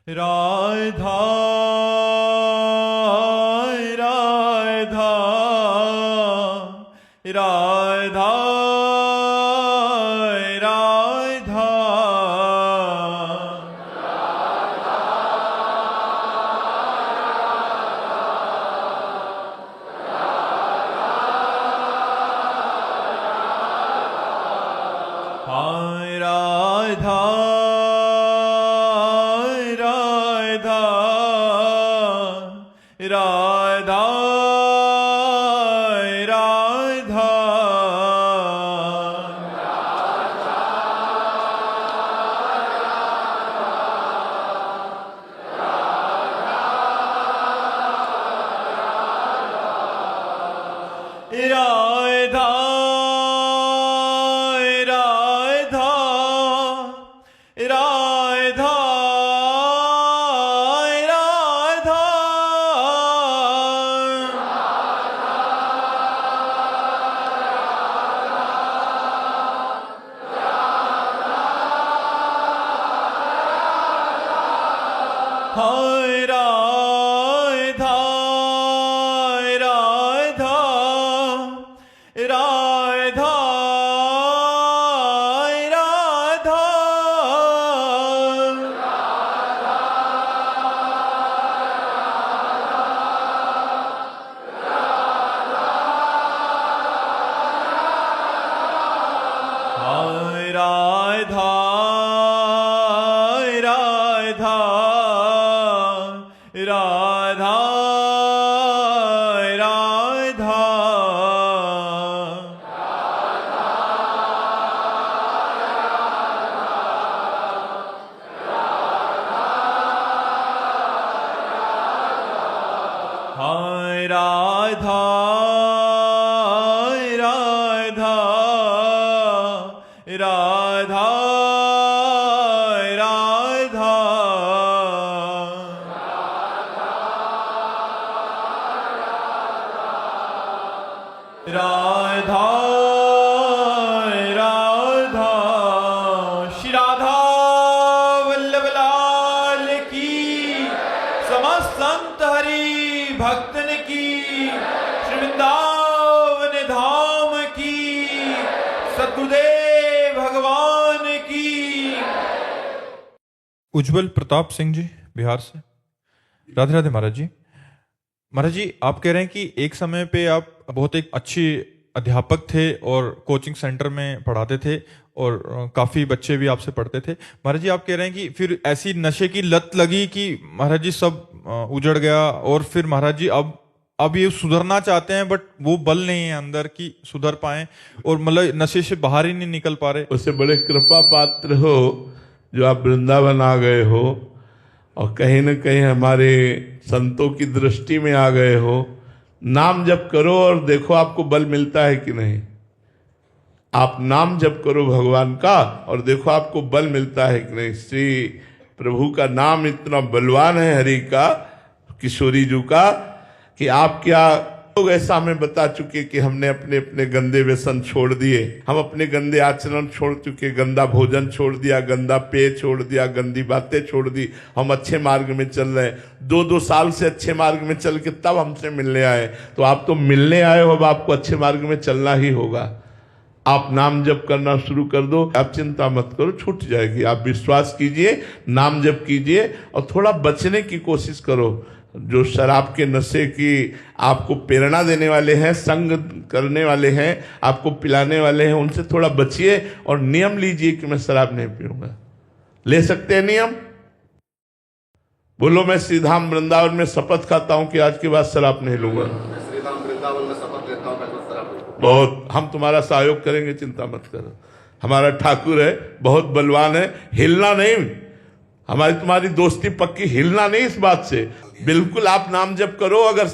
राधा राधा राधा राधा हाय राधा राधा राधा राधा राधा राधा राधा राधा हाय राधा राधा राधा राधा हाय राधा राधा राधा राधा हाय राधा राधा राधा राधा राधा राधा श्री राधा वल्लभ लाल की, समस्त संत हरि भक्तन की, श्री वृंदावन धाम की, सद्गुरुदेव भगवान की। उज्जवल प्रताप सिंह जी बिहार से। राधे राधे महाराज जी। महाराज जी, आप कह रहे हैं कि एक समय पे आप बहुत एक अच्छी अध्यापक थे और कोचिंग सेंटर में पढ़ाते थे और काफ़ी बच्चे भी आपसे पढ़ते थे। महाराज जी, आप कह रहे हैं कि फिर ऐसी नशे की लत लगी कि महाराज जी सब उजड़ गया और फिर महाराज जी अब ये सुधरना चाहते हैं बट वो बल नहीं है अंदर की सुधर पाए और मतलब नशे से बाहर ही नहीं निकल पा रहे। उससे बड़े कृपा पात्र हो जो आप वृंदावन आ गए हो और कहीं न कहीं हमारे संतों की दृष्टि में आ गए हो। नाम जप करो और देखो आपको बल मिलता है कि नहीं। आप नाम जप करो भगवान का और देखो आपको बल मिलता है कि नहीं। श्री प्रभु का नाम इतना बलवान है, हरि का, किशोरी जी का, कि आप क्या लोग ऐसा हमें बता चुके कि हमने अपने अपने गंदे व्यसन छोड़ दिए, हम अपने गंदे आचरण छोड़ चुके, गंदा भोजन छोड़ दिया, गंदा पेय छोड़ दिया, गंदी बातें छोड़ दी, हम अच्छे मार्ग में चल रहे हैं। 2-2 साल से अच्छे मार्ग में चल के तब हमसे मिलने आए, तो आप तो मिलने आए हो, अब आपको अच्छे मार्ग में चलना ही होगा। आप नाम जप करना शुरू कर दो, आप चिंता मत करो, छूट जाएगी। आप विश्वास कीजिए, नाम जप कीजिए और थोड़ा बचने की कोशिश करो। जो शराब के नशे की आपको प्रेरणा देने वाले हैं, संग करने वाले हैं, आपको पिलाने वाले हैं, उनसे थोड़ा बचिए और नियम लीजिए कि मैं शराब नहीं पीऊंगा। ले सकते हैं नियम? बोलो, मैं श्रीधाम वृंदावन में शपथ खाता हूं कि आज के बाद शराब नहीं लूंगा। श्रीधाम वृंदावन में शपथ लेता हूं, मैं शराब बहुत, हम तुम्हारा सहयोग करेंगे, चिंता मत करो। हमारा ठाकुर है, बहुत बलवान है, हिलना नहीं। हमारी तुम्हारी दोस्ती पक्की, हिलना नहीं इस बात से। बिल्कुल आप नाम जप करो, अगर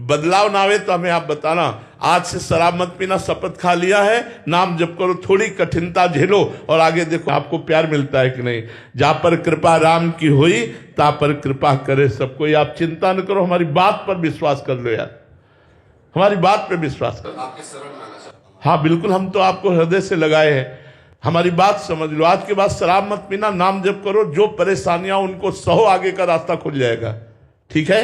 बदलाव ना आवे तो हमें आप बताना। आज से शराब मत पीना, शपथ खा लिया है, नाम जप करो, थोड़ी कठिनता झेलो और आगे देखो आपको प्यार मिलता है कि नहीं। जहां पर कृपा राम की हुई ता पर कृपा करे सब कोई। आप चिंता न करो, हमारी बात पर विश्वास कर लो यार, हमारी बात पर विश्वास करो। आपके शरण में आना चाहता हूं। हाँ बिल्कुल, हम तो आपको हृदय से लगाए हैं। हमारी बात समझ लो, आज के बाद शराब मत पीना, नाम जप करो, जो परेशानियां उनको सहो, आगे का रास्ता खुल जाएगा। ठीक है,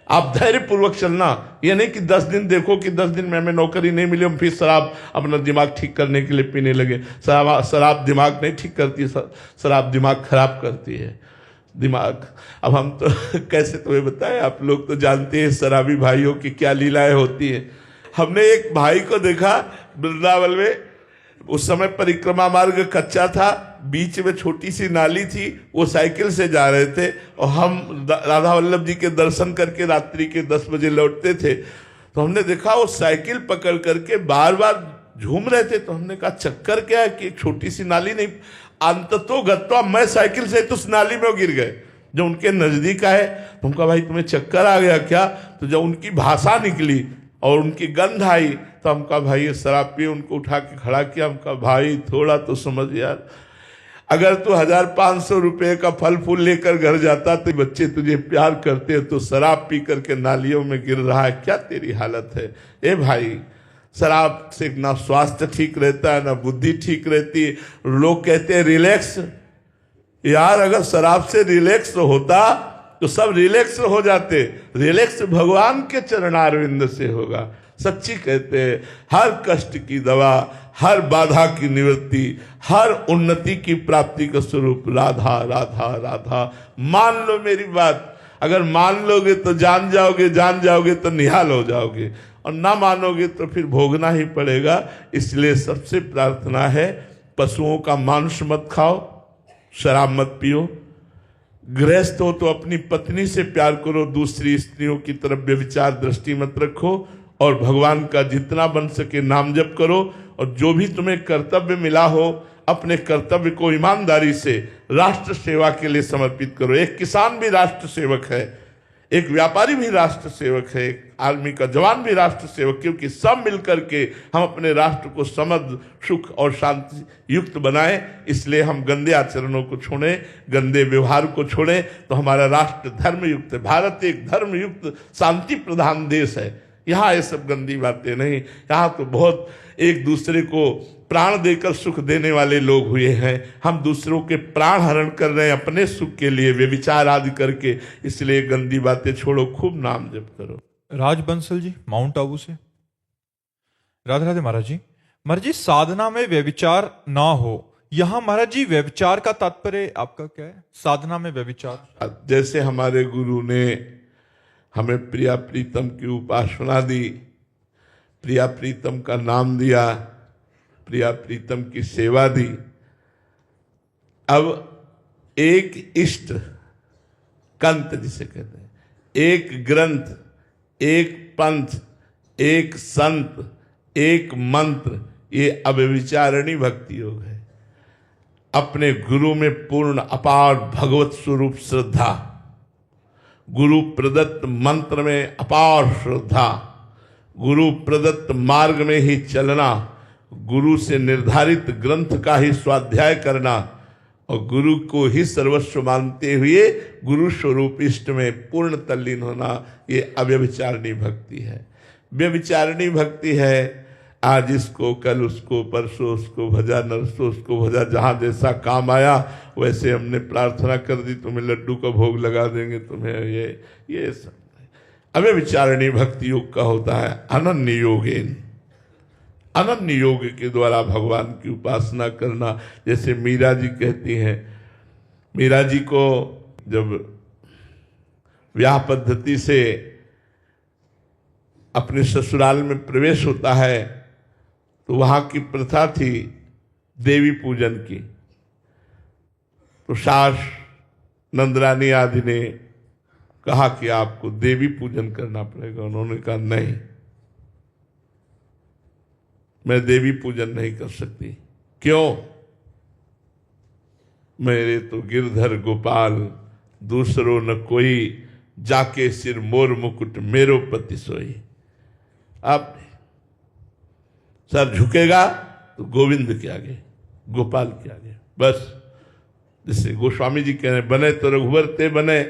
आप धैर्य पूर्वक चलना। ये नहीं कि 10 दिन देखो कि 10 दिन में हमें नौकरी नहीं मिली, हम फिर शराब अपना दिमाग ठीक करने के लिए पीने लगे। शराब दिमाग नहीं ठीक करती, शराब दिमाग खराब करती है। दिमाग, अब हम तो कैसे तुम्हें बताएं, आप लोग तो जानते हैं शराबी भाइयों की क्या लीलाएं होती है। हमने एक भाई को देखा वृंदावन में, उस समय परिक्रमा मार्ग कच्चा था, बीच में छोटी सी नाली थी, वो साइकिल से जा रहे थे और हम राधा वल्लभ जी के दर्शन करके रात्रि के 10 बजे लौटते थे। तो हमने देखा वो साइकिल पकड़ करके बार बार झूम रहे थे। तो हमने कहा चक्कर क्या है कि छोटी सी नाली नहीं, अंततो गत्वा मैं साइकिल से तो उस नाली में गिर गए। जब उनके नजदीक आए तो उनका भाई तुम्हें चक्कर आ गया क्या? तो जब उनकी भाषा निकली और उनकी गंध आई तो हमका भाई ये शराब पिए, उनको उठा के खड़ा किया। हमका भाई थोड़ा तो समझ यार, अगर तू 1500 रुपए का फल फूल लेकर घर जाता तो बच्चे तुझे प्यार करते, तो शराब पी करके नालियों में गिर रहा है, क्या तेरी हालत है? ए भाई, शराब से ना स्वास्थ्य ठीक रहता है ना बुद्धि ठीक रहती है। लोग कहते हैं रिलैक्स, यार अगर शराब से रिलैक्स होता तो सब रिलैक्स हो जाते। रिलैक्स भगवान के चरणारविंद से होगा। सच्ची कहते हैं, हर कष्ट की दवा, हर बाधा की निवृत्ति, हर उन्नति की प्राप्ति का स्वरूप राधा राधा राधा। मान लो मेरी बात, अगर मान लोगे तो जान जाओगे, जान जाओगे तो निहाल हो जाओगे, और ना मानोगे तो फिर भोगना ही पड़ेगा। इसलिए सबसे प्रार्थना है, पशुओं का मांस मत खाओ, शराब मत पियो। गृहस्थ हो तो अपनी पत्नी से प्यार करो, दूसरी स्त्रियों की तरफ व्यभिचार दृष्टि मत रखो, और भगवान का जितना बन सके नाम जप करो। और जो भी तुम्हें कर्तव्य मिला हो, अपने कर्तव्य को ईमानदारी से राष्ट्र सेवा के लिए समर्पित करो। एक किसान भी राष्ट्र सेवक है, एक व्यापारी भी राष्ट्र सेवक है, एक आर्मी का जवान भी राष्ट्र सेवक, क्योंकि सब मिलकर के हम अपने राष्ट्र को समृद्ध, सुख और शांति युक्त बनाएं। इसलिए हम गंदे आचरणों को छोड़ें, गंदे व्यवहार को छोड़ें, तो हमारा राष्ट्र धर्मयुक्त है। भारत एक धर्मयुक्त शांति प्रधान देश है। यहाँ ये सब गंदी बातें नहीं, यहाँ तो बहुत एक दूसरे को प्राण देकर सुख देने वाले लोग हुए हैं। हम दूसरों के प्राण हरण कर रहे हैं अपने सुख के लिए, व्यभिचार आदि करके। इसलिए गंदी बातें छोड़ो, खूब नाम जप करो। राज बंसल जी माउंट आबू से, राधे राधे महाराज जी। महाराज जी, साधना में व्यभिचार ना हो, यहाँ महाराज जी व्यभिचार का तात्पर्य आपका क्या है? साधना में व्यभिचार, जैसे हमारे गुरु ने हमें प्रिया प्रीतम की उपासना दी, प्रिया प्रीतम का नाम दिया, प्रिया प्रीतम की सेवा दी। अब एक इष्ट कंत जिसे कहते हैं, एक ग्रंथ, एक पंथ, एक संत, एक मंत्र, ये अव्यभिचारिणी भक्ति योग है। अपने गुरु में पूर्ण अपार भगवत स्वरूप श्रद्धा, गुरु प्रदत्त मंत्र में अपार श्रद्धा, गुरु प्रदत्त मार्ग में ही चलना, गुरु से निर्धारित ग्रंथ का ही स्वाध्याय करना, और गुरु को ही सर्वस्व मानते हुए गुरु स्वरूप इष्ट में पूर्ण तल्लीन होना, ये अव्यभिचारिणी भक्ति है। व्यभिचारिणी भक्ति है, आज इसको, कल उसको, परसों उसको भजा, नरसों उसको भजा, जहाँ जैसा काम आया वैसे हमने प्रार्थना कर दी, तुम्हें लड्डू का भोग लगा देंगे, तुम्हें ये सब अव्यभिचारिणी भक्ति योग का होता है। अनन्य योगेन, अनन्य योग के द्वारा भगवान की उपासना करना। जैसे मीरा जी कहती हैं, मीरा जी को जब विवाह पद्धति से अपने ससुराल में प्रवेश होता है तो वहां की प्रथा थी देवी पूजन की। तो सास नंदरानी आदि ने कहा कि आपको देवी पूजन करना पड़ेगा। उन्होंने कहा नहीं, मैं देवी पूजन नहीं कर सकती। क्यों? मेरे तो गिरधर गोपाल दूसरो न कोई, जाके सिर मोर मुकुट मेरो पति सोई। आप सर झुकेगा तो गोविंद के आगे, गोपाल के आगे, बस। जैसे गोस्वामी जी कह रहे, बने तो रघुवर ते बने,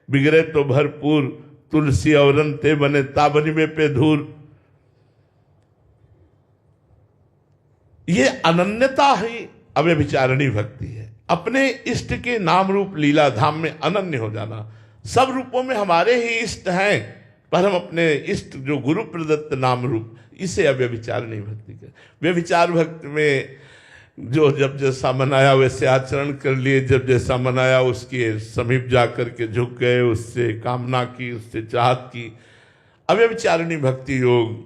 बिगड़े तो भरपूर, तुलसी औरन ते बने, ताबनी में पे धूर। ये अनन्यता ही अव्यभिचारिणी भक्ति है। अपने इष्ट के नाम रूप लीला धाम में अनन्य हो जाना। सब रूपों में हमारे ही इष्ट हैं, पर हम अपने इष्ट जो गुरु प्रदत्त नाम रूप, इसे अव्यभिचारिणी भक्ति कर। व्यभिचार भक्ति में जो जब जैसा मनाया वैसे आचरण कर लिए, जब जैसा मनाया उसके समीप जा कर के झुक गए, उससे कामना की, उससे चाहत की। अव्यभिचारिणी भक्ति योग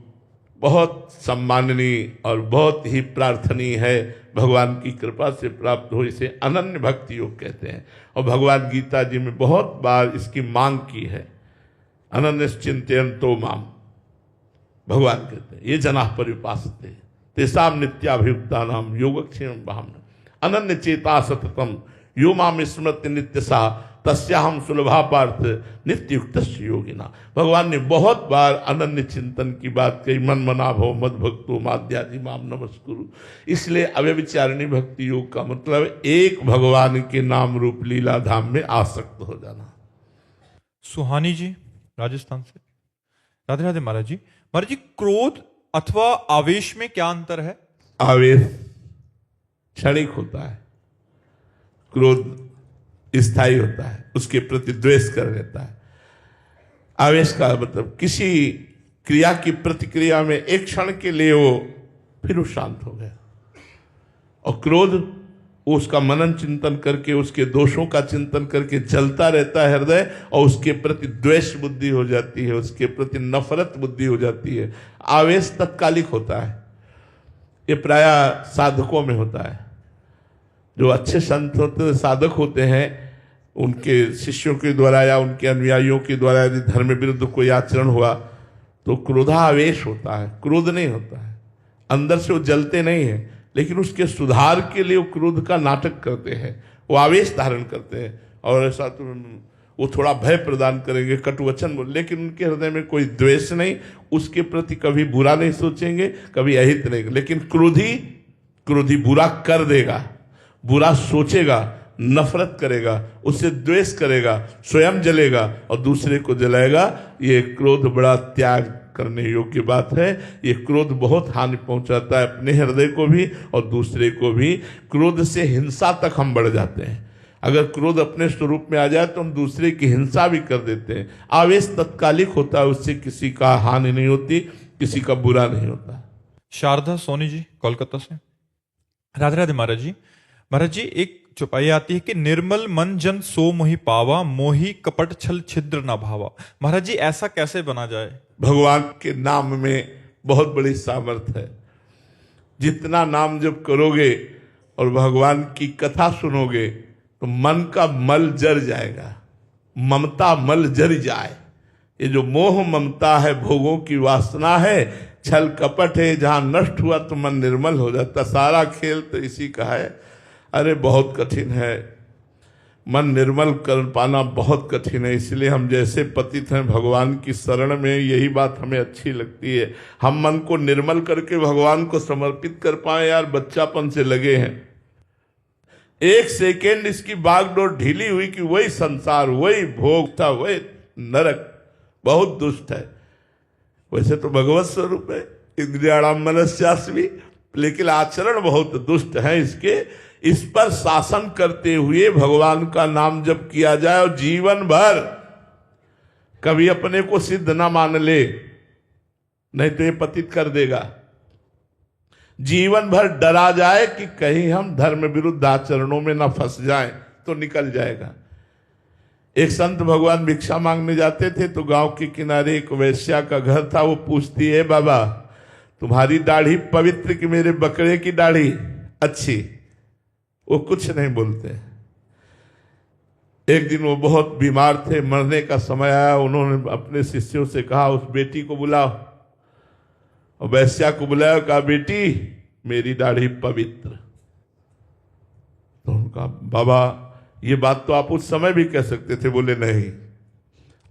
बहुत सम्माननीय और बहुत ही प्रार्थनीय है, भगवान की कृपा से प्राप्त हो। इसे अनन्य भक्ति योग कहते हैं और भगवान गीता जी में बहुत बार इसकी मांग की है। अनन्य चिंतयन्तो माम, भगवान कहते हैं ये जनाः पर्युपासते तेषां नित्याभियुक्ता नाम योगक्षेम भावना अनन्य चेता सततम यो माम स्मृति नित्य सा तस्याहम सुलभा पार्थ नित्य युक्त योगिना। भगवान ने बहुत बार अनन्य चिंतन की बात कही। मन मना भव मद भक्तो माद्यादि माम नमस्कुरु। इसलिए अव्यभिचारिणी भक्ति योग का मतलब एक भगवान के नाम रूप लीला धाम में आसक्त हो जाना। सुहानी जी राजस्थान से, राधे राधे महाराज जी। महाराज जी, क्रोध अथवा आवेश में क्या अंतर है? आवेश क्षणिक होता है, क्रोध स्थायी होता है, उसके प्रति द्वेष कर लेता है। आवेश का मतलब किसी क्रिया की प्रतिक्रिया में एक क्षण के लिए वो फिर वो शांत हो गया। और क्रोध वो उसका मनन चिंतन करके, उसके दोषों का चिंतन करके जलता रहता है हृदय, और उसके प्रति द्वेष बुद्धि हो जाती है, उसके प्रति नफरत बुद्धि हो जाती है। आवेश तत्कालिक होता है, ये प्रायः साधकों में होता है। जो अच्छे संत होते हैं, साधक होते हैं, उनके शिष्यों के द्वारा या उनके अनुयायियों के द्वारा यदि धर्म विरुद्ध कोई आचरण हुआ तो क्रोधावेश होता है, क्रोध नहीं होता है। अंदर से वो जलते नहीं है, लेकिन उसके सुधार के लिए वो क्रोध का नाटक करते हैं, वो आवेश धारण करते हैं। और ऐसा तो वो थोड़ा भय प्रदान करेंगे, कटुवचन बोल, लेकिन उनके हृदय में कोई द्वेष नहीं, उसके प्रति कभी बुरा नहीं सोचेंगे, कभी अहित नहीं। लेकिन क्रोधी बुरा कर देगा, बुरा सोचेगा, नफरत करेगा, उससे द्वेष करेगा, स्वयं जलेगा और दूसरे को जलाएगा। ये क्रोध बड़ा त्याग करने योग्य बात है। ये क्रोध बहुत हानि पहुंचाता है अपने हृदय को भी और दूसरे को भी। क्रोध से हिंसा तक हम बढ़ जाते हैं। अगर क्रोध अपने स्वरूप में आ जाए तो हम दूसरे की हिंसा भी कर देते हैं। आवेश तत्कालिक होता है, उससे किसी का हानि नहीं होती, किसी का बुरा नहीं होता। शारदा सोनी जी कोलकाता से, राधे राधे महाराज जी। महाराज जी, एक चौपाई आती है कि निर्मल मन जन सो मोहि पावा, मोहि कपट छल छिद्र न भावा। महाराज जी, ऐसा कैसे बना जाए? भगवान के नाम में बहुत बड़ी सामर्थ्य है। जितना नाम जप करोगे और भगवान की कथा सुनोगे तो मन का मल जर जाएगा, ममता मल जर जाए। ये जो मोह ममता है, भोगों की वासना है, छल कपट है, जहां नष्ट हुआ तो मन निर्मल हो जाता। सारा खेल तो इसी का है। अरे बहुत कठिन है, मन निर्मल कर पाना बहुत कठिन है। इसलिए हम जैसे पतित हैं भगवान की शरण में, यही बात हमें अच्छी लगती है। हम मन को निर्मल करके भगवान को समर्पित कर पाए। यार बच्चापन से लगे हैं, एक सेकेंड इसकी बागडोर ढीली हुई कि वही संसार, वही भोग था, वही नरक, बहुत दुष्ट है। वैसे तो भगवत स्वरूप है, इंद्रियाणाम मनस्यास्मि, लेकिन आचरण बहुत दुष्ट है इसके। इस पर शासन करते हुए भगवान का नाम जप किया जाए और जीवन भर कभी अपने को सिद्ध ना मान ले, नहीं तो ये पतित कर देगा। जीवन भर डरा जाए कि कहीं हम धर्म विरुद्ध आचरणों में ना फंस जाएं तो निकल जाएगा। एक संत भगवान भिक्षा मांगने जाते थे तो गांव के किनारे एक वैश्या का घर था। वो पूछती है, बाबा तुम्हारी दाढ़ी पवित्र कि मेरे बकरे की दाढ़ी अच्छी? वो कुछ नहीं बोलते। एक दिन वो बहुत बीमार थे, मरने का समय आया। उन्होंने अपने शिष्यों से कहा उस बेटी को बुलाओ, और वैश्या को बुलाया, कहा बेटी मेरी दाढ़ी पवित्र। तो उनका बाबा ये बात तो आप उस समय भी कह सकते थे। बोले नहीं,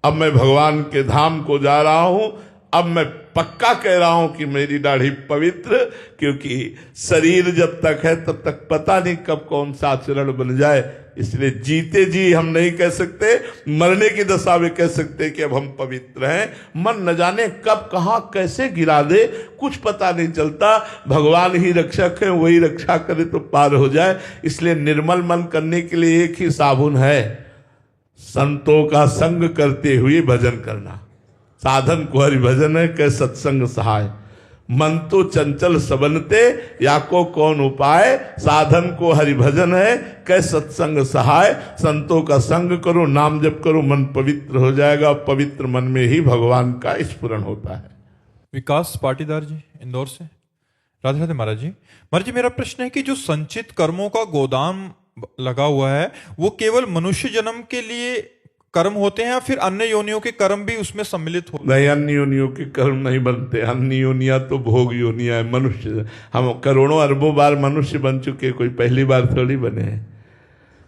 अब मैं भगवान के धाम को जा रहा हूं, अब मैं पक्का कह रहा हूं कि मेरी दाढ़ी पवित्र, क्योंकि शरीर जब तक है तब तक पता नहीं कब कौन सा आचरण बन जाए। इसलिए जीते जी हम नहीं कह सकते, मरने की दशा में कह सकते कि अब हम पवित्र हैं। मन न जाने कब कहाँ कैसे गिरा दे कुछ पता नहीं चलता। भगवान ही रक्षक है, वही रक्षा करे तो पार हो जाए। इसलिए निर्मल मन करने के लिए एक ही साबुन है, संतों का संग करते हुए भजन करना। साधन को हरि भजन है, कै सत्संग सहाय। मन तो चंचल सबनते, या को कौन उपाय। साधन को हरि भजन है, कै सत्संग सहाय। संतों का संग करो, नाम जप करो, मन पवित्र हो जाएगा। पवित्र मन में ही भगवान का स्फुरण होता है। विकास पाटीदार जी इंदौर से। राधे राधे महाराज जी। महाराज जी, मेरा प्रश्न है कि जो संचित कर्मों का गोदाम लगा हुआ है, वो केवल मनुष्य जन्म के लिए कर्म होते हैं या फिर अन्य योनियों के कर्म भी उसमें सम्मिलित होते हैं? नहीं, अन्य योनियों के कर्म नहीं बनते। अन्य योनियां तो भोग योनियां है। मनुष्य, हम करोड़ों अरबों बार मनुष्य बन चुके, कोई पहली बार थोड़ी बने हैं।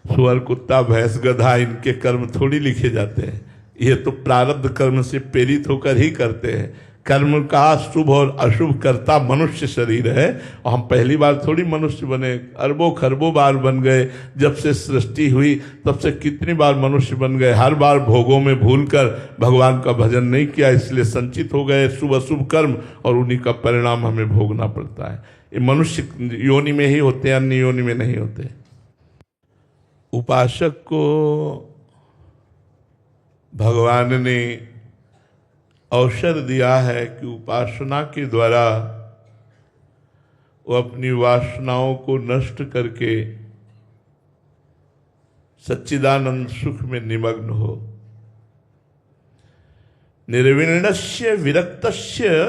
सुअर, कुत्ता, भैंस, गधा, इनके कर्म थोड़ी लिखे जाते हैं। ये तो प्रारब्ध कर्म से प्रेरित होकर ही करते हैं। कर्म का शुभ और अशुभ करता मनुष्य शरीर है, और हम पहली बार थोड़ी मनुष्य बने, अरबों खरबों बार बन गए। जब से सृष्टि हुई तब से कितनी बार मनुष्य बन गए। हर बार भोगों में भूलकर भगवान का भजन नहीं किया, इसलिए संचित हो गए शुभ अशुभ कर्म, और उन्हीं का परिणाम हमें भोगना पड़ता है। ये मनुष्य योनि में ही होते हैं, अन्य योनि में नहीं होते। उपासक को भगवान ने अवसर दिया है कि उपासना के द्वारा वो अपनी वासनाओं को नष्ट करके सच्चिदानंद सुख में निमग्न हो। निर्विण्णस्य विरक्तस्य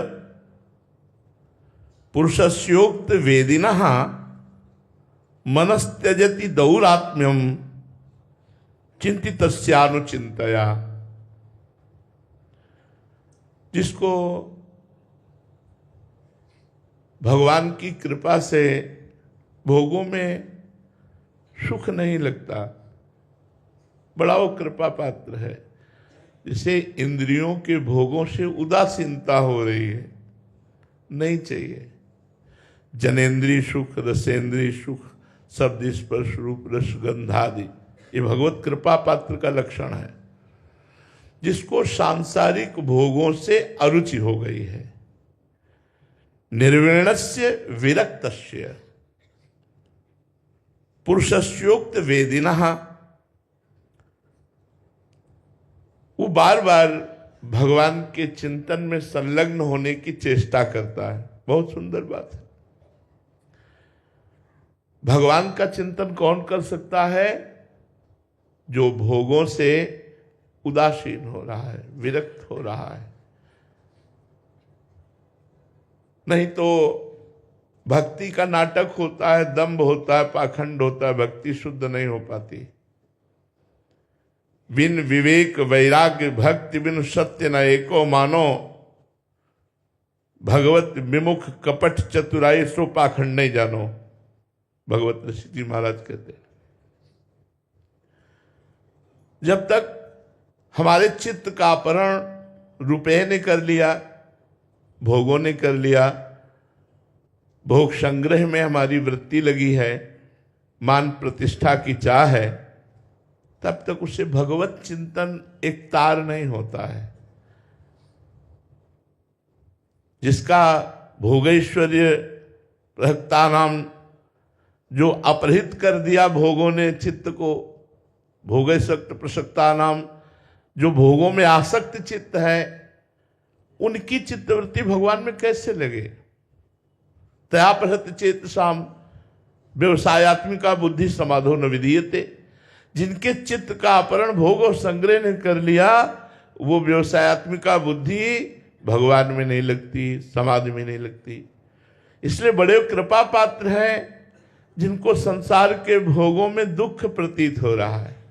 पुरुषस्योक्त वेदिनः मनस्त्यजति दौरात्म्यम चिंतितस्यानुचिंतया। जिसको भगवान की कृपा से भोगों में सुख नहीं लगता, बड़ा वो कृपा पात्र है। जिसे इंद्रियों के भोगों से उदासीनता हो रही है, नहीं चाहिए। जनेन्द्रीय सुख, रसेंद्रीय सुख, शब्द स्पर्श रूप रसगंधादि, ये भगवत कृपा पात्र का लक्षण है। जिसको सांसारिक भोगों से अरुचि हो गई है। निर्विण्णस्य विरक्तस्य पुरुषस्योक्त वेदिनः, वो बार बार भगवान के चिंतन में संलग्न होने की चेष्टा करता है। बहुत सुंदर बात है। भगवान का चिंतन कौन कर सकता है? जो भोगों से उदासीन हो रहा है, विरक्त हो रहा है। नहीं तो भक्ति का नाटक होता है, दंभ होता है, पाखंड होता है, भक्ति शुद्ध नहीं हो पाती। बिन विवेक वैराग्य भक्ति बिन सत्य न एको मानो, भगवत विमुख कपट चतुराई सो पाखंड नहीं जानो, भगवत ऋषि जी महाराज कहते हैं। जब तक हमारे चित्त का अपहरण रुपये ने कर लिया, भोगों ने कर लिया, भोग संग्रह में हमारी वृत्ति लगी है, मान प्रतिष्ठा की चाह है, तब तक उसे भगवत चिंतन एक तार नहीं होता है। जिसका भोगैश्वर्य प्रहक्ता नाम, जो अपहृत कर दिया भोगों ने चित्त को, भोगैशक्त प्रसक्ता नाम, जो भोगों में आसक्त चित्त है, उनकी चित्तवृत्ति भगवान में कैसे लगे? तयापहृत चेतसाम व्यवसायत्मिका बुद्धि समाधो न विधीयते। जिनके चित्त का अपहरण भोग और संग्रह ने कर लिया, वो व्यवसायत्मिका बुद्धि भगवान में नहीं लगती, समाधि में नहीं लगती। इसलिए बड़े कृपा पात्र हैं जिनको संसार के भोगों में दुख प्रतीत हो रहा है।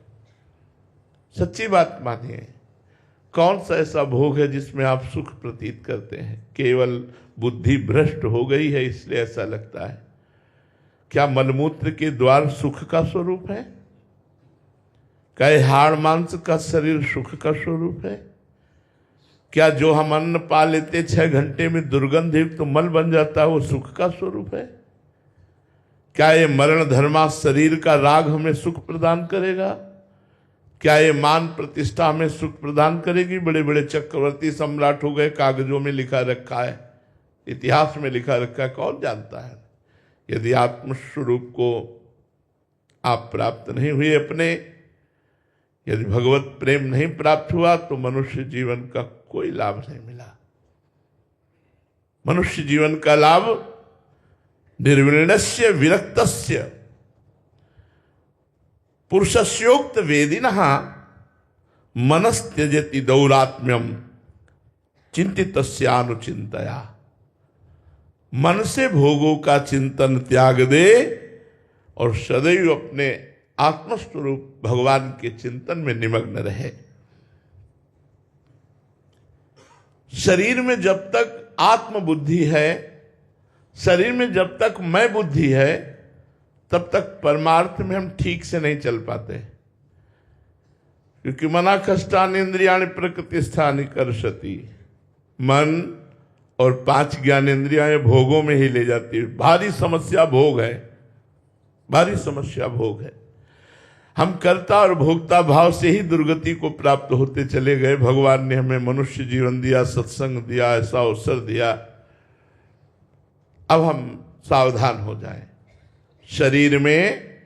सच्ची बात मानिए, कौन सा ऐसा भोग है जिसमें आप सुख प्रतीत करते हैं? केवल बुद्धि भ्रष्ट हो गई है इसलिए ऐसा लगता है। क्या मलमूत्र के द्वार सुख का स्वरूप है? क्या हाड़ मांस का शरीर सुख का स्वरूप है? क्या जो हम अन्न पा लेते 6 घंटे में दुर्गंध युक्त तो मल बन जाता है, वो सुख का स्वरूप है? क्या ये मरण धर्मा शरीर का राग हमें सुख प्रदान करेगा? क्या ये मान प्रतिष्ठा हमें सुख प्रदान करेगी? बड़े बड़े चक्रवर्ती सम्राट हो गए, कागजों में लिखा रखा है, इतिहास में लिखा रखा है, कौन जानता है? यदि आत्मस्वरूप को आप प्राप्त नहीं हुए अपने, यदि भगवत प्रेम नहीं प्राप्त हुआ, तो मनुष्य जीवन का कोई लाभ नहीं मिला। मनुष्य जीवन का लाभ निर्विण्णस्य विरक्तस्य पुरुषस्योक्त वेदिनः मनस्त्यजति दौरात्म्यम चिंतितस्यानुचिंतया। मन से भोगों का चिंतन त्याग दे और सदैव अपने आत्मस्वरूप भगवान के चिंतन में निमग्न रहे। शरीर में जब तक आत्मबुद्धि है, शरीर में जब तक मैं बुद्धि है, तब तक परमार्थ में हम ठीक से नहीं चल पाते, क्योंकि मना कष्टानि इंद्रियाणि प्रकृतिस्थानि कर्षति। मन और 5 ज्ञानेंद्रियां भोगों में ही ले जाती है। भारी समस्या भोग है, भारी समस्या भोग है। हम कर्ता और भोक्ता भाव से ही दुर्गति को प्राप्त होते चले गए। भगवान ने हमें मनुष्य जीवन दिया, सत्संग दिया, ऐसा अवसर दिया। अब हम सावधान हो जाएं। शरीर में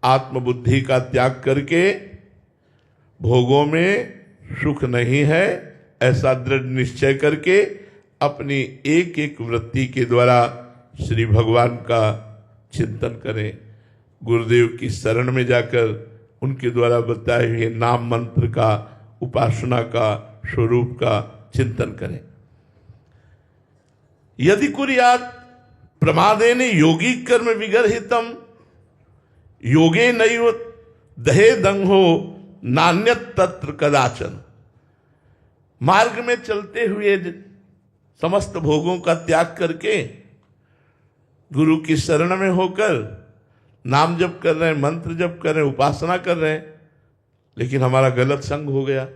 आत्मबुद्धि का त्याग करके भोगों में सुख नहीं है, ऐसा दृढ़ निश्चय करके अपनी एक एक वृत्ति के द्वारा श्री भगवान का चिंतन करें। गुरुदेव की शरण में जाकर उनके द्वारा बताए हुए नाम मंत्र का, उपासना का, स्वरूप का चिंतन करें। यदि कुर्यात् प्रमादेन योगी कर्म विगर्हितम योगे नैव दहे दंहो नान्यत तत्र कदाचन। मार्ग में चलते हुए समस्त भोगों का त्याग करके गुरु की शरण में होकर नाम जप कर रहे हैं, मंत्र जप कर रहे हैं, उपासना कर रहे हैं, लेकिन हमारा गलत संग हो गया।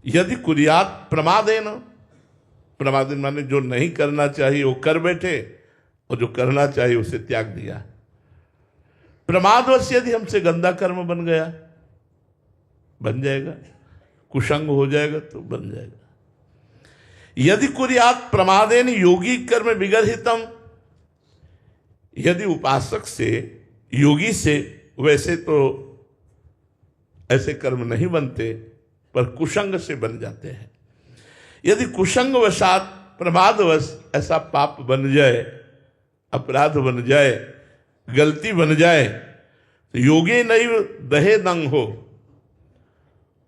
यदि कुर्यात् प्रमादेन, प्रमादेन माने जो नहीं करना चाहिए वो कर बैठे और जो करना चाहिए उसे त्याग दिया। प्रमादवश यदि हमसे गंदा कर्म बन गया, बन जाएगा, कुसंग हो जाएगा तो बन जाएगा। यदि कुर्यात् प्रमादेन योगी कर्म विगर्हितम, यदि उपासक से, योगी से, वैसे तो ऐसे कर्म नहीं बनते पर कुसंग से बन जाते हैं। यदि कुसंग वशात प्रमादवश ऐसा पाप बन जाए, अपराध बन जाए, गलती बन जाए, तो योगी नहीं दहे दंग हो,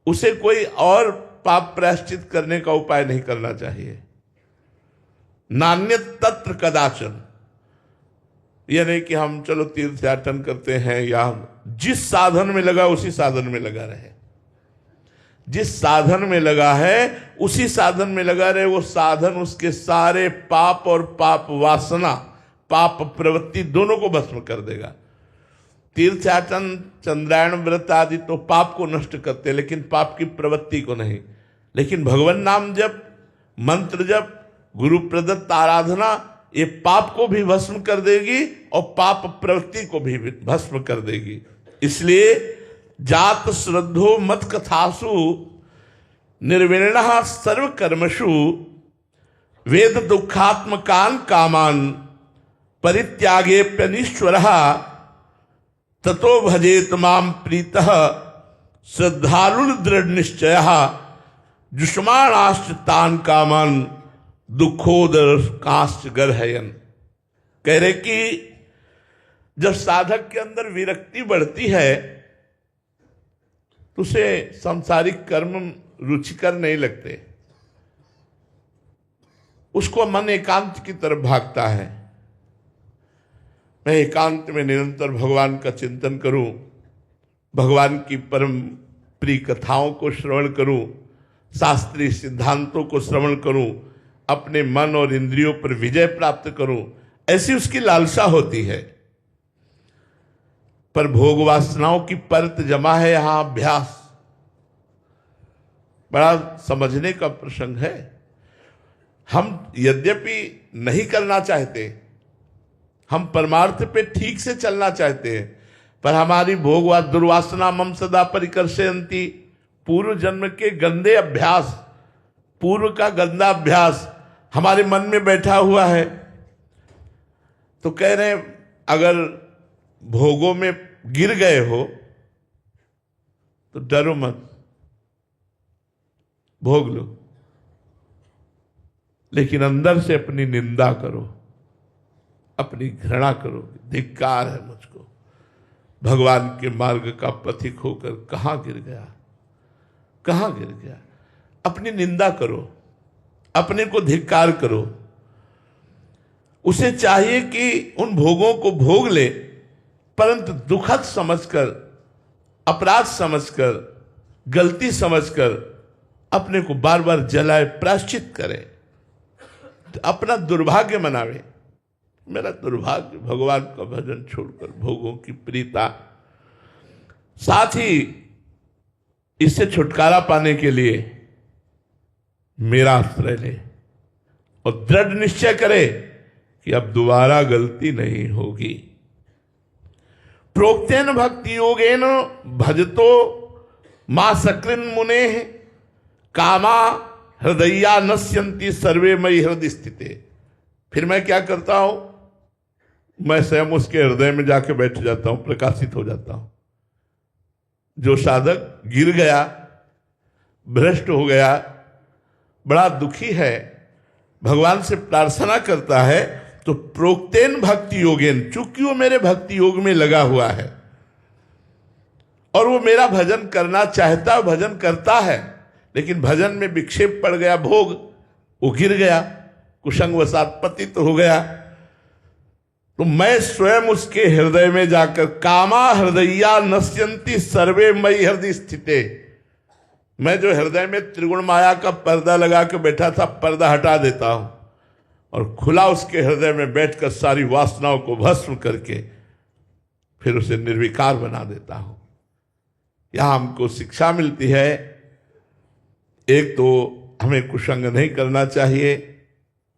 उसे कोई और पाप प्रायश्चित करने का उपाय नहीं करना चाहिए। नान्यत तत्र कदाचन, यह नहीं कि हम चलो तीर्थयाटन करते हैं या जिस साधन में लगा उसी साधन में लगा रहे, जिस साधन में लगा है उसी साधन में लगा रहे। वो साधन उसके सारे पाप और पाप वासना, पाप प्रवृत्ति दोनों को भस्म कर देगा। तीर्थयाटन, चंद्रायण व्रत आदि तो पाप को नष्ट करते, लेकिन पाप की प्रवृत्ति को नहीं। लेकिन भगवान नाम जप, मंत्र जप, गुरु प्रदत्त आराधना, ये पाप को भी भस्म कर देगी और पाप प्रवृत्ति को भी भस्म कर देगी। इसलिए जात श्रद्धो मत कथासु निर्विण्णः सर्व कर्मसु वेद दुखात्मकान कामान परित्यागेप्यनीश्वरः ततो भजेत माम प्रीतः श्रद्धालु दृढ़ निश्चयः जुष्माणाश्च तान कामान दुखोदर कांश्च गर्हयन। कह रहे कि जब साधक के अंदर विरक्ति बढ़ती है तो उसे सांसारिक कर्म रुचिकर नहीं लगते, उसको मन एकांत की तरफ भागता है। मैं एकांत में निरंतर भगवान का चिंतन करूं, भगवान की परम प्रिय कथाओं को श्रवण करूं, शास्त्रीय सिद्धांतों को श्रवण करूं, अपने मन और इंद्रियों पर विजय प्राप्त करूं, ऐसी उसकी लालसा होती है। पर भोग वासनाओं की परत जमा है यहां। अभ्यास बड़ा समझने का प्रसंग है। हम यद्यपि नहीं करना चाहते, हम परमार्थ पे ठीक से चलना चाहते हैं, पर हमारी भोगवास दुर्वासना मम सदा परिकर्षयन्ति, पूर्व जन्म के गंदे अभ्यास, पूर्व का गंदा अभ्यास हमारे मन में बैठा हुआ है। तो कह रहे हैं अगर भोगों में गिर गए हो तो डरो मत, भोग लो, लेकिन अंदर से अपनी निंदा करो, अपनी घृणा करो, धिक्कार है मुझको, भगवान के मार्ग का पथिक होकर कहां गिर गया, कहां गिर गया। अपनी निंदा करो, अपने को धिक्कार करो। उसे चाहिए कि उन भोगों को भोग ले, परंतु दुखद समझकर, अपराध समझकर, गलती समझकर अपने को बार बार जलाए, प्रायश्चित करे, तो अपना दुर्भाग्य मनावे। मेरा दुर्भाग्य भगवान का भजन छोड़कर भोगों की प्रीता। साथ ही इससे छुटकारा पाने के लिए मेरा आश्रय ले और दृढ़ निश्चय करे कि अब दोबारा गलती नहीं होगी। प्रोक्तेन भक्ति योगेन भजतो मां सकृन मुने कामा हृदया नश्यन्ति सर्वे मयि हृदय स्थिते। फिर मैं क्या करता हूं, मैं स्वयं उसके हृदय में जाके बैठ जाता हूं, प्रकाशित हो जाता हूं। जो साधक गिर गया, भ्रष्ट हो गया, बड़ा दुखी है, भगवान से प्रार्थना करता है, तो प्रोक्तेन भक्ति योगेन, चूंकि वो मेरे भक्ति योग में लगा हुआ है और वो मेरा भजन करना चाहता है, भजन करता है, लेकिन भजन में विक्षेप पड़ गया, भोग, वो गिर गया, कुसंगवशात पतित हो गया, तो मैं स्वयं उसके हृदय में जाकर कामा हृदया नश्यन्ति सर्वे मयि हृदय स्थिते, मैं जो हृदय में त्रिगुण माया का पर्दा लगा के बैठा था, पर्दा हटा देता हूं और खुला उसके हृदय में बैठकर सारी वासनाओं को भस्म करके फिर उसे निर्विकार बना देता हूं। यहां हमको शिक्षा मिलती है, एक तो हमें कुसंग नहीं करना चाहिए।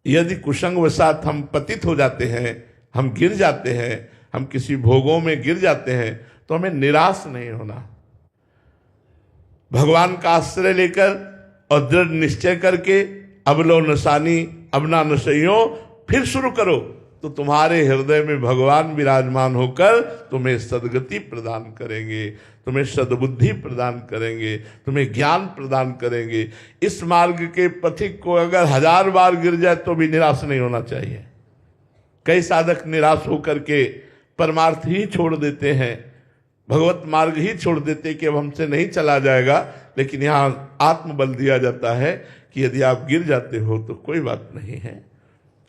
यदि कुसंगवशात हम पतित हो जाते हैं, हम गिर जाते हैं, हम किसी भोगों में गिर जाते हैं, तो हमें निराश नहीं होना। भगवान का आश्रय लेकर और दृढ़ निश्चय करके अबलो नशानी अबना नशइयो फिर शुरू करो, तो तुम्हारे हृदय में भगवान विराजमान होकर तुम्हें सद्गति प्रदान करेंगे, तुम्हें सद्बुद्धि प्रदान करेंगे, तुम्हें ज्ञान प्रदान करेंगे। इस मार्ग के पथिक को अगर 1000 बार गिर जाए तो भी निराश नहीं होना चाहिए। कई साधक निराश होकर के परमार्थ ही छोड़ देते हैं, भगवत मार्ग ही छोड़ देते कि अब हमसे नहीं चला जाएगा। लेकिन यहाँ आत्मबल दिया जाता है कि यदि आप गिर जाते हो तो कोई बात नहीं है,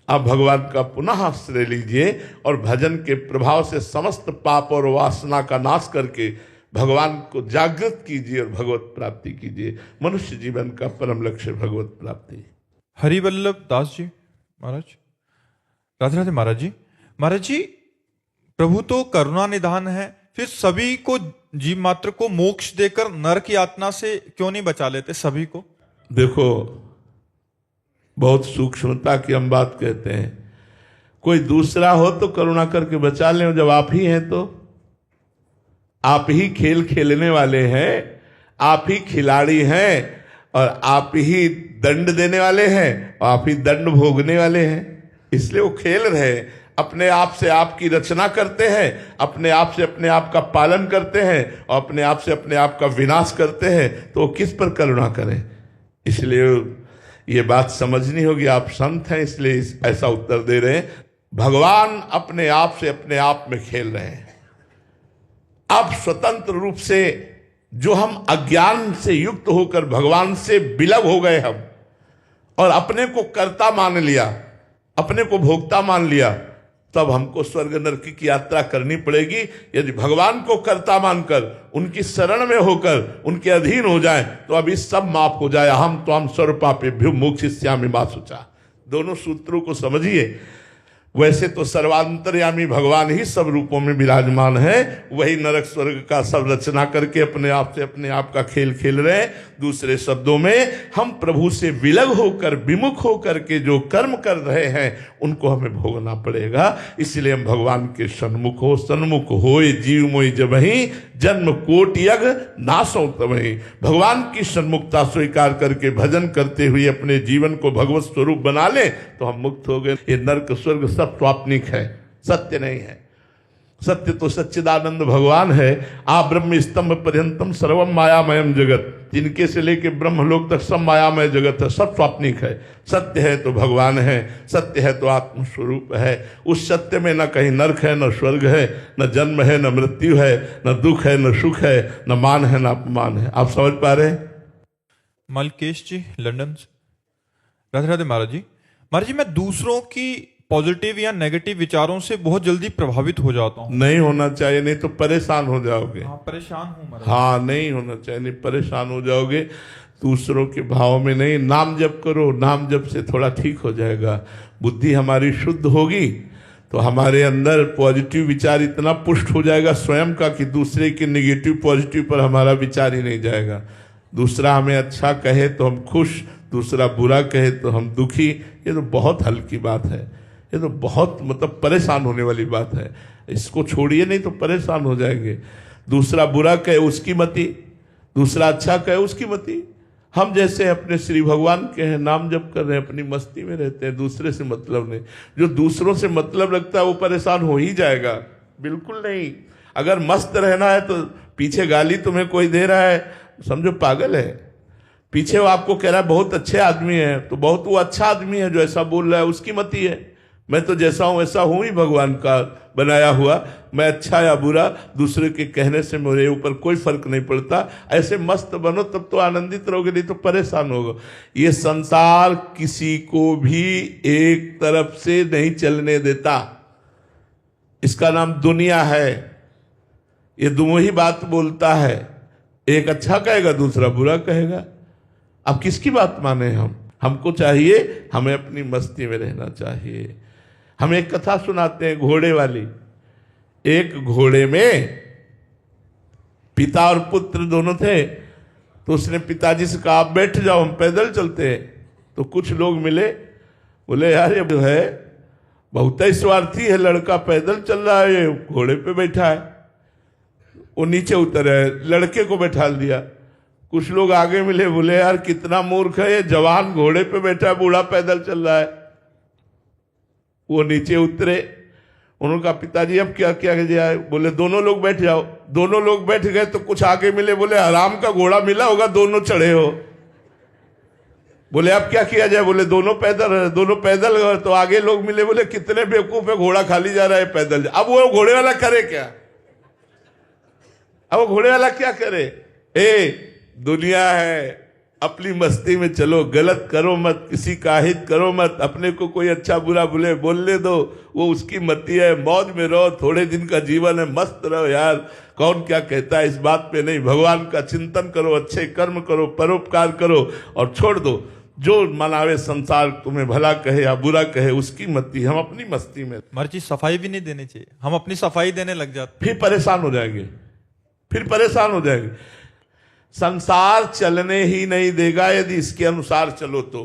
आप भगवान का पुनः आश्रय लीजिए और भजन के प्रभाव से समस्त पाप और वासना का नाश करके भगवान को जागृत कीजिए और भगवत प्राप्ति कीजिए। मनुष्य जीवन का परम लक्ष्य भगवत प्राप्ति। हरिवल्लभ दास जी महाराज, राधे राधे महाराज जी। महाराज जी, प्रभु तो करुणा निधान है, फिर सभी को, जीव मात्र को मोक्ष देकर नरक यातना से क्यों नहीं बचा लेते सभी को? देखो, बहुत सूक्ष्मता की हम बात कहते हैं। कोई दूसरा हो तो करुणा करके बचा लें, जब आप ही हैं तो आप ही खेल खेलने वाले हैं, आप ही खिलाड़ी हैं और आप ही दंड देने वाले हैं और आप ही दंड भोगने वाले हैं। इसलिए वो खेल रहे, अपने आप से आपकी रचना करते हैं, अपने आप से अपने आप का पालन करते हैं और अपने आप से अपने आप का विनाश करते हैं, तो वो किस पर करुणा करें? इसलिए ये बात समझनी होगी। आप संत हैं इसलिए ऐसा उत्तर दे रहे हैं। भगवान अपने आप से अपने आप में खेल रहे हैं। अब स्वतंत्र रूप से जो हम अज्ञान से युक्त होकर भगवान से विलग हो गए हम और अपने को कर्ता मान लिया, अपने को भोक्ता मान लिया, तब हमको स्वर्ग नरक की यात्रा करनी पड़ेगी। यदि भगवान को कर्ता मानकर उनकी शरण में होकर उनके अधीन हो जाए तो अभी सब माफ हो जाए। हम तो हम सर्व पापेभ्यो मोक्षयिष्यामि मा शुचा। दोनों सूत्रों को समझिए। वैसे तो सर्वांतर्यामी भगवान ही सब रूपों में विराजमान है, वही नरक स्वर्ग का सब रचना करके अपने आप से अपने आप का खेल खेल रहे हैं। दूसरे शब्दों में हम प्रभु से विलग होकर विमुख होकर के जो कर्म कर रहे हैं उनको हमें भोगना पड़ेगा। इसलिए हम भगवान के सन्मुख होए जीव मोहि जबहि जन्म कोट यज्ञ नासों तबहि। भगवान की सन्मुखता स्वीकार करके भजन करते हुए अपने जीवन को भगवत स्वरूप बना ले तो हम मुक्त हो गए। ये नरक स्वर्ग सब स्वाप्निक है, सत्य नहीं है। सत्य तो सच्चिदानंद भगवान है। आप ब्रह्म स्तंभ पर्यंतम सर्वम मायामयम जगत, जिनके से लेके ब्रह्मलोक तक सब मायामय जगत है, सब स्वाप्निक है। सत्य है तो भगवान है, सत्य है तो आत्मस्वरूप है। उस सत्य में न कहीं नरक है, न स्वर्ग है, न जन्म है, न मृत्यु है, न दुख है, न सुख है, न मान है, न अपमान है। आप समझ पा रहे हैं? मलकेश जी लंदन से। राधे राधे महाराज जी। महाराज जी, मैं दूसरों की पॉजिटिव या नेगेटिव विचारों से बहुत जल्दी प्रभावित हो जाता हूँ। नहीं होना चाहिए, नहीं तो परेशान हो जाओगे। हाँ, परेशान हूँ महाराज। हाँ, नहीं होना चाहिए, नहीं परेशान हो जाओगे। दूसरों के भाव में नहीं, नाम जप करो, नाम जप से थोड़ा ठीक हो जाएगा। बुद्धि हमारी शुद्ध होगी तो हमारे अंदर पॉजिटिव विचार इतना पुष्ट हो जाएगा स्वयं का कि दूसरे के नेगेटिव पॉजिटिव पर हमारा विचार ही नहीं जाएगा। दूसरा हमें अच्छा कहे तो हम खुश, दूसरा बुरा कहे तो हम दुखी। ये तो बहुत हल्की बात है, ये तो बहुत मतलब परेशान होने वाली बात है। इसको छोड़िए, नहीं तो परेशान हो जाएंगे। दूसरा बुरा कहे उसकी मति, दूसरा अच्छा कहे उसकी मति। हम जैसे अपने श्री भगवान के हैं, नाम जप कर रहे हैं, अपनी मस्ती में रहते हैं, दूसरे से मतलब नहीं। जो दूसरों से मतलब रखता है वो परेशान हो ही जाएगा। बिल्कुल नहीं। अगर मस्त रहना है तो पीछे गाली तुम्हें कोई दे रहा है, समझो पागल है। पीछे वो आपको कह रहा है बहुत अच्छे आदमी है, तो बहुत वो अच्छा आदमी है जो ऐसा बोल रहा है, उसकी मति है। मैं तो जैसा हूं वैसा हूं ही, भगवान का बनाया हुआ। मैं अच्छा या बुरा दूसरे के कहने से मेरे ऊपर कोई फर्क नहीं पड़ता। ऐसे मस्त बनो तब तो आनंदित रहोगे, नहीं तो परेशान होगा। ये संसार किसी को भी एक तरफ से नहीं चलने देता। इसका नाम दुनिया है। ये दोनों ही बात बोलता है, एक अच्छा कहेगा दूसरा बुरा कहेगा। अब किसकी बात माने हम? हमको चाहिए, हमें अपनी मस्ती में रहना चाहिए। हम एक कथा सुनाते हैं घोड़े वाली। एक घोड़े में पिता और पुत्र दोनों थे, तो उसने पिताजी से कहा आप बैठ जाओ, हम पैदल चलते हैं। तो कुछ लोग मिले, बोले यार ये जो है बहुत ही स्वार्थी है, लड़का पैदल चल रहा है, ये घोड़े पे बैठा है। वो नीचे उतर है, लड़के को बैठा दिया। कुछ लोग आगे मिले, बोले यार कितना मूर्ख है, ये जवान घोड़े पे बैठा है, बूढ़ा पैदल चल रहा है। वो नीचे उतरे। उन्होंने कहा पिताजी अब क्या क्या जाए? बोले दोनों लोग बैठ जाओ। दोनों लोग बैठ गए तो कुछ आगे मिले, बोले आराम का घोड़ा मिला होगा, दोनों चढ़े हो। बोले अब क्या किया जाए? बोले दोनों पैदल गए। तो आगे लोग मिले, बोले कितने बेवकूफ है, घोड़ा खाली जा रहा है, पैदल। अब वो घोड़े वाला करे क्या? अब वो घोड़े वाला क्या करे? दुनिया है, अपनी मस्ती में चलो, गलत करो मत, किसी का हित करो मत। अपने को कोई अच्छा बुरा बोलने दो, वो उसकी मति है। मौज में रहो, थोड़े दिन का जीवन है, मस्त रहो यार। कौन क्या कहता है इस बात पे नहीं। भगवान का चिंतन करो, अच्छे कर्म करो, परोपकार करो और छोड़ दो। जो मनावे संसार, तुम्हें भला कहे या बुरा कहे, उसकी मति। हम अपनी मस्ती में। मर्जी सफाई भी नहीं देनी चाहिए, हम अपनी सफाई देने लग जाते, फिर परेशान हो जाएंगे, फिर परेशान हो जाएंगे। संसार चलने ही नहीं देगा यदि इसके अनुसार चलो तो।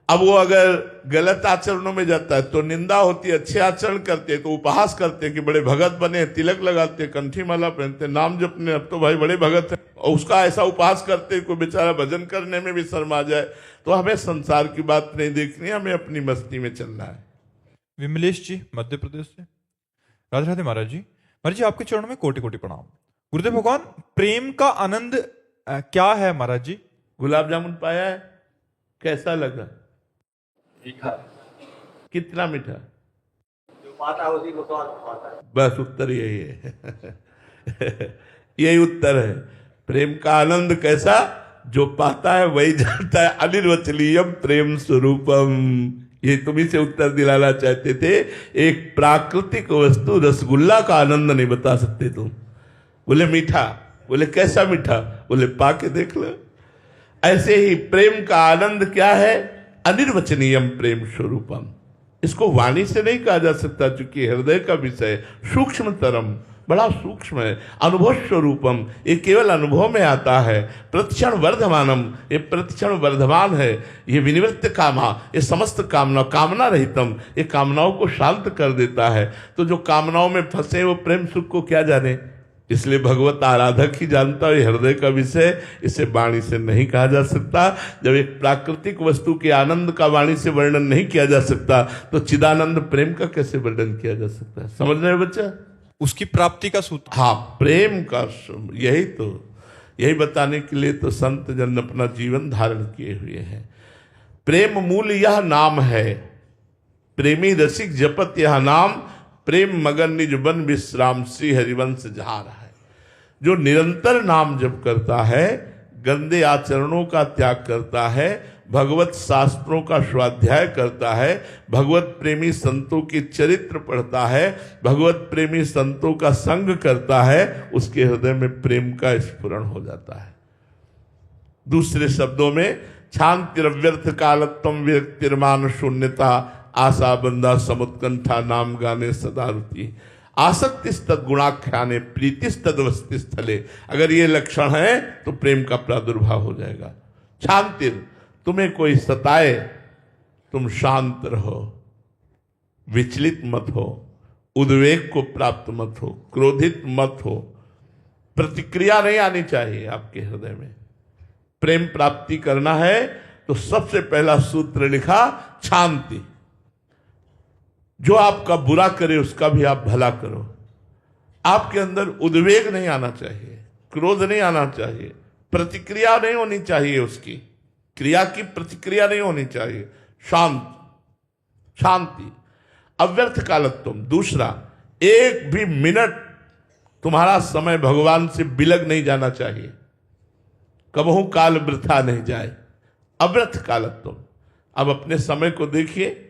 अब वो अगर गलत आचरणों में जाता है तो निंदा होती है, अच्छे आचरण करते तो उपहास करते कि बड़े भगत बने, तिलक लगाते, कंठी माला पहनते, नाम जपने, अब तो भाई बड़े भगत हैं। और उसका ऐसा उपहास करते कोई बेचारा भजन करने में भी शर्मा जाए। तो हमें संसार की बात नहीं देखनी, हमें अपनी मस्ती में चलना है। विमलेश जी मध्य प्रदेश से। राधे राधे महाराज जी। महाराज जी आपके चरणों में कोटि कोटि प्रणाम। गुरुदेव भगवान, प्रेम का आनंद क्या है महाराज जी? गुलाब जामुन पाया है, कैसा लगा? तीखा। कितना मीठा? जो पाता है उसी को स्वाद पाता है। बस उत्तर यही है। यही उत्तर है। प्रेम का आनंद कैसा? जो पाता है वही जानता है। अनिर्वचनीयम प्रेम स्वरूपम। ये तुम्ही से उत्तर दिलाना चाहते थे। एक प्राकृतिक वस्तु रसगुल्ला का आनंद नहीं बता सकते तुम। बोले मीठा, बोले कैसा मीठा? बोले पाके देख लो। ऐसे ही प्रेम का आनंद क्या है? अनिर्वचनीयम प्रेम स्वरूपम। इसको वाणी से नहीं कहा जा सकता, क्योंकि हृदय का विषय सूक्ष्मतरम, बड़ा सूक्ष्म है। अनुभव स्वरूपम, ये केवल अनुभव में आता है। प्रतिक्षण वर्धमानम, ये प्रतिक्षण वर्धमान है। ये विनिवृत्त कामा, ये समस्त कामना रहितम, ये कामनाओं को शांत कर देता है। तो जो कामनाओं में फंसे वो प्रेम सुख को क्या जाने, इसलिए भगवत आराधक ही जानता है हृदय का विषय। इसे वाणी से नहीं कहा जा सकता। जब एक प्राकृतिक वस्तु के आनंद का वाणी से वर्णन नहीं किया जा सकता, तो चिदानंद प्रेम का कैसे वर्णन किया जा सकता है? समझ रहे हो बच्चा? उसकी प्राप्ति का सूत्र। हाँ, प्रेम का यही बताने के लिए तो संत जन अपना जीवन धारण किए हुए हैं। प्रेम मूल यह नाम है, प्रेमी रसिक जपत यह नाम, प्रेम मगन निज बन विश्राम, श्री हरिवंश जहा रहा है। जो निरंतर नाम जप करता है, गंदे आचरणों का त्याग करता है, भगवत शास्त्रों का स्वाध्याय करता है, भगवत प्रेमी संतों के चरित्र पढ़ता है, भगवत प्रेमी संतों का संग करता है, उसके हृदय में प्रेम का स्फुरण हो जाता है। दूसरे शब्दों में, शांतिरव्यर्थ कालत्वम विरक्तिर्मान शून्यता, आशा बंदा समुत्कंठा, नाम गाने सदा रुचि, आसक्तिस्तद गुणाख्याने प्रीतिस्तद वस्ति स्थले। अगर ये लक्षण है तो प्रेम का प्रादुर्भाव हो जाएगा। शांतिर, तुम्हें कोई सताए तुम शांत रहो, विचलित मत हो, उद्वेग को प्राप्त मत हो, क्रोधित मत हो, प्रतिक्रिया नहीं आनी चाहिए आपके हृदय में। प्रेम प्राप्ति करना है तो सबसे पहला सूत्र लिखा, शांति। जो आपका बुरा करे उसका भी आप भला करो। आपके अंदर उद्वेग नहीं आना चाहिए, क्रोध नहीं आना चाहिए, प्रतिक्रिया नहीं होनी चाहिए, उसकी क्रिया की प्रतिक्रिया नहीं होनी चाहिए। शांति, अव्यर्थ कालत्व। दूसरा, एक भी मिनट तुम्हारा समय भगवान से बिलग नहीं जाना चाहिए, कबहू काल वृथा नहीं जाए। अव्यर्थ कालत्व। अब अपने समय को देखिए,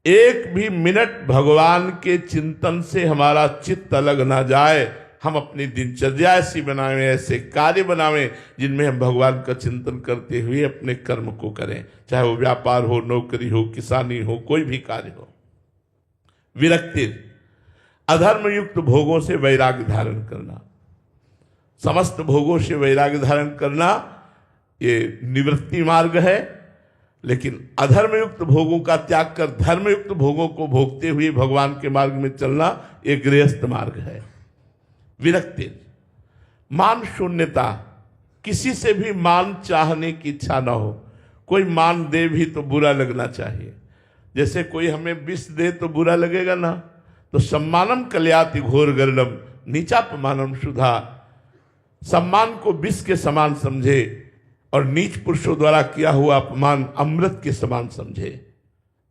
एक भी मिनट भगवान के चिंतन से हमारा चित्त अलग ना जाए। हम अपनी दिनचर्या ऐसी बनावें, ऐसे कार्य बनावें जिनमें हम भगवान का चिंतन करते हुए अपने कर्म को करें, चाहे वो व्यापार हो, नौकरी हो, किसानी हो, कोई भी कार्य हो। विरक्ति, अधर्म युक्त भोगों से वैराग्य धारण करना। समस्त भोगों से वैराग्य धारण करना ये निवृत्ति मार्ग है, लेकिन अधर्म युक्त भोगों का त्याग कर धर्मयुक्त भोगों को भोगते हुए भगवान के मार्ग में चलना ये गृहस्थ मार्ग है। विरक्ति, मान शून्यता, किसी से भी मान चाहने की इच्छा ना हो। कोई मान दे भी तो बुरा लगना चाहिए। जैसे कोई हमें विष दे तो बुरा लगेगा ना, तो सम्मानम कल्याति घोर गर्णम, नीचापमानम सुधा। सम्मान को विष के समान समझे और नीच पुरुषों द्वारा किया हुआ अपमान अमृत के समान समझे।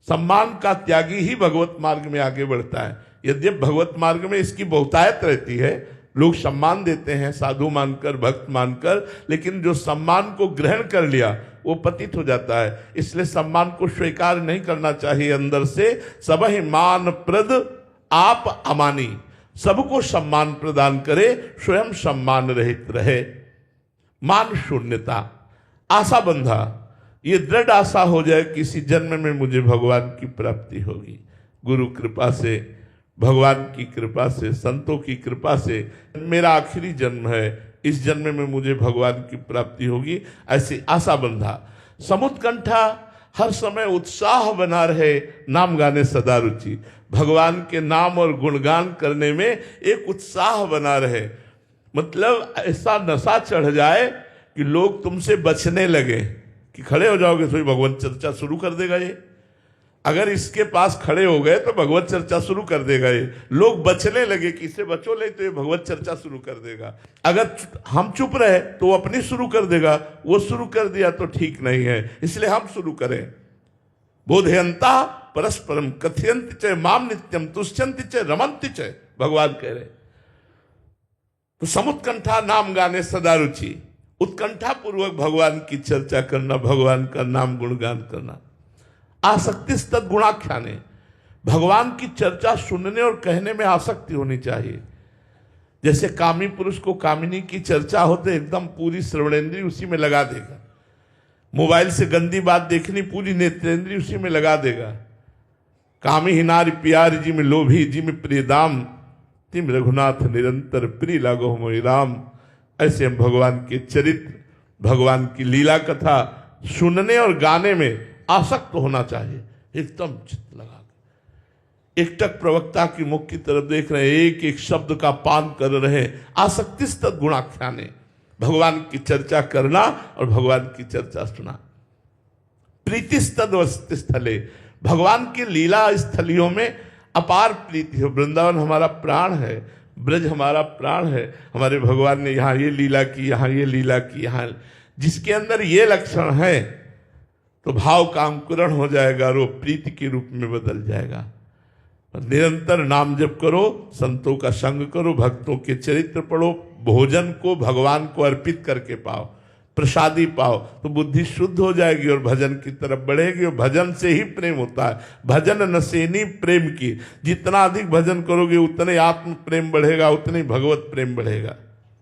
सम्मान का त्यागी ही भगवत मार्ग में आगे बढ़ता है। यद्यपि भगवत मार्ग में इसकी बहुतायत रहती है, लोग सम्मान देते हैं साधु मानकर, भक्त मानकर, लेकिन जो सम्मान को ग्रहण कर लिया वो पतित हो जाता है। इसलिए सम्मान को स्वीकार नहीं करना चाहिए अंदर से। सबहि मान प्रद आप अमानी, सबको सम्मान प्रदान करे, स्वयं सम्मान रहित रहे। मान शून्यता, आशा बंधा, ये दृढ़ आशा हो जाए किसी जन्म में मुझे भगवान की प्राप्ति होगी। गुरु कृपा से, भगवान की कृपा से, संतों की कृपा से मेरा आखिरी जन्म है, इस जन्म में मुझे भगवान की प्राप्ति होगी, ऐसी आशा बंधा। समुत्कंठा, हर समय उत्साह बना रहे, नाम गाने सदा रुचि। भगवान के नाम और गुणगान करने में एक उत्साह बना रहे, मतलब ऐसा नशा चढ़ जाए कि लोग तुमसे बचने लगे कि खड़े हो जाओगे तो भगवत चर्चा शुरू कर देगा ये। अगर इसके पास खड़े हो गए तो भगवत चर्चा शुरू कर देगा ये। लोग बचने लगे कि इससे बचो नहीं तो ये भगवत चर्चा शुरू कर देगा। अगर हम चुप रहे तो वो अपनी शुरू कर देगा, वो शुरू कर दिया तो ठीक नहीं है, इसलिए हम शुरू करें। बोधयंता परस्परम कथयंति च माम नित्यम तुष्यंति च रमंति च, भगवान कह रहे। तो समुत्कंठा, नाम गाने सदा रुचि, उत्कंठा पूर्वक भगवान की चर्चा करना, भगवान का नाम गुणगान करना। आसक्ति तद गुणाख्याने, भगवान की चर्चा सुनने और कहने में आसक्ति होनी चाहिए। जैसे कामी पुरुष को कामिनी की चर्चा होते एकदम पूरी श्रवणेंद्रिय उसी में लगा देगा, मोबाइल से गंदी बात देखनी पूरी नेत्रेंद्रिय उसी में लगा देगा, कामी ही नारी प्यारी जी में लोभी जी में प्रिय दाम, तिम रघुनाथ निरंतर प्रिय लागो मोहि राम। ऐसे हम भगवान के चरित्र, भगवान की लीला कथा सुनने और गाने में आसक्त होना चाहिए, एकदम चित्त लगा के। एकटक प्रवक्ता की मुख की तरफ देख रहे हैं, एक एक शब्द का पान कर रहे हैं। आसक्तिस्तद गुणाख्याने, भगवान की चर्चा करना और भगवान की चर्चा सुना। प्रीतिस्तद वसति स्थले, भगवान की लीला स्थलियों में अपार प्रीति है। वृंदावन हमारा प्राण है, ब्रज हमारा प्राण है। हमारे भगवान ने यहाँ ये लीला की, यहाँ ये लीला की, यहाँ जिसके अंदर ये लक्षण है तो भाव का अंकुरण हो जाएगा और वो प्रीति के रूप में बदल जाएगा। निरंतर नाम जप करो, संतों का संग करो, भक्तों के चरित्र पढ़ो, भोजन को भगवान को अर्पित करके पाओ, प्रसादी पाओ, तो बुद्धि शुद्ध हो जाएगी और भजन की तरफ बढ़ेगी। और भजन से ही प्रेम होता है। भजन नसेनी प्रेम की, जितना अधिक भजन करोगे उतने आत्म प्रेम बढ़ेगा, उतने भगवत प्रेम बढ़ेगा।